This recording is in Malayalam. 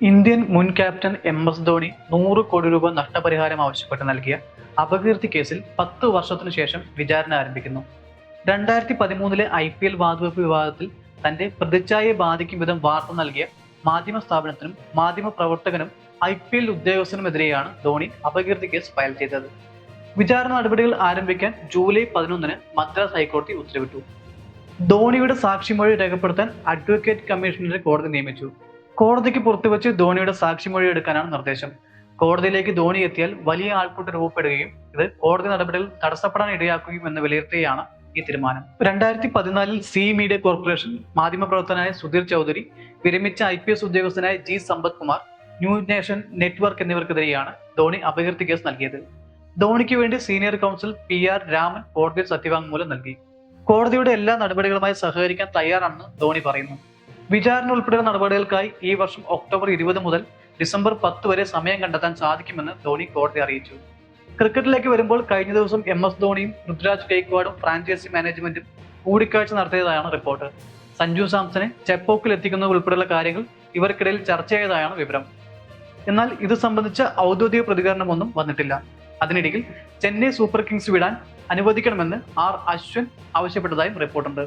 ഇന്ത്യൻ മുൻ ക്യാപ്റ്റൻ MS ധോണി 100 കോടി രൂപ നഷ്ടപരിഹാരം ആവശ്യപ്പെട്ട് നൽകിയ അപകീർത്തി കേസിൽ 10 വർഷത്തിനു ശേഷം വിചാരണ ആരംഭിക്കുന്നു. 2013 IPL വാതുവെപ്പ് വിവാദത്തിൽ തന്റെ പ്രതിച്ഛായയെ ബാധിക്കും വിധം വാർത്ത നൽകിയ മാധ്യമ സ്ഥാപനത്തിനും മാധ്യമ പ്രവർത്തകനും IPL ഉദ്യോഗസ്ഥനുമെതിരെയാണ് ധോണി അപകീർത്തി കേസ് ഫയൽ ചെയ്തത്. വിചാരണ നടപടികൾ ആരംഭിക്കാൻ ജൂലൈ 11 മദ്രാസ് ഹൈക്കോടതി ഉത്തരവിട്ടു. ധോണിയുടെ സാക്ഷിമൊഴി രേഖപ്പെടുത്താൻ അഡ്വക്കേറ്റ് കമ്മീഷണറെ കോടതി നിയമിച്ചു. കോടതിക്ക് പുറത്തുവച്ച് ധോണിയുടെ സാക്ഷിമൊഴി എടുക്കാനാണ് നിർദ്ദേശം. കോടതിയിലേക്ക് ധോണി എത്തിയാൽ വലിയ ആൾക്കൂട്ടം രൂപപ്പെടുകയും ഇത് കോടതി നടപടികൾ തടസ്സപ്പെടാൻ ഇടയാക്കുകയും എന്ന് വിലയിരുത്തുകയാണ് ഈ തീരുമാനം. 2014 സി മീഡിയ കോർപ്പറേഷൻ മാധ്യമപ്രവർത്തകനായ സുധീർ ചൗധരി, വിരമിച്ച IPS ഉദ്യോഗസ്ഥനായ G സമ്പത് കുമാർ, ന്യൂ നേഷൻ നെറ്റ്വർക്ക് എന്നിവർക്കെതിരെയാണ് ധോണി അപകീർത്തി കേസ് നൽകിയത്. ധോണിക്ക് വേണ്ടി സീനിയർ കൗൺസിൽ PR രാമൻ കോടതിയിൽ സത്യവാങ്മൂലം നൽകി. കോടതിയുടെ എല്ലാ നടപടികളുമായി സഹകരിക്കാൻ തയ്യാറാണെന്ന് ധോണി പറയുന്നു. വിചാരണ ഉൾപ്പെടെയുള്ള നടപടികൾക്കായി ഈ വർഷം ഒക്ടോബർ 20 മുതൽ ഡിസംബർ 10 വരെ സമയം കണ്ടെത്താൻ സാധിക്കുമെന്ന് ധോണി കോടതി അറിയിച്ചു. ക്രിക്കറ്റിലേക്ക് വരുമ്പോൾ കഴിഞ്ഞ ദിവസം MS ധോണിയും ഋതുരാജ് ഗെയ്ക്വാഡും ഫ്രാഞ്ചൈസി മാനേജ്മെന്റും കൂടിക്കാഴ്ച നടത്തിയതായാണ് റിപ്പോർട്ട്. സഞ്ജു സാംസനെ ചെപ്പോക്കിൽ എത്തിക്കുന്നത് ഉൾപ്പെടെയുള്ള കാര്യങ്ങൾ ഇവർക്കിടയിൽ ചർച്ചയായതായാണ് വിവരം. എന്നാൽ ഇത് സംബന്ധിച്ച ഔദ്യോഗിക പ്രതികരണമൊന്നും വന്നിട്ടില്ല. അതിനിടയിൽ ചെന്നൈ സൂപ്പർ കിങ്സ് വിടാൻ അനുവദിക്കണമെന്ന് R. അശ്വിൻ ആവശ്യപ്പെട്ടതായും റിപ്പോർട്ടുണ്ട്.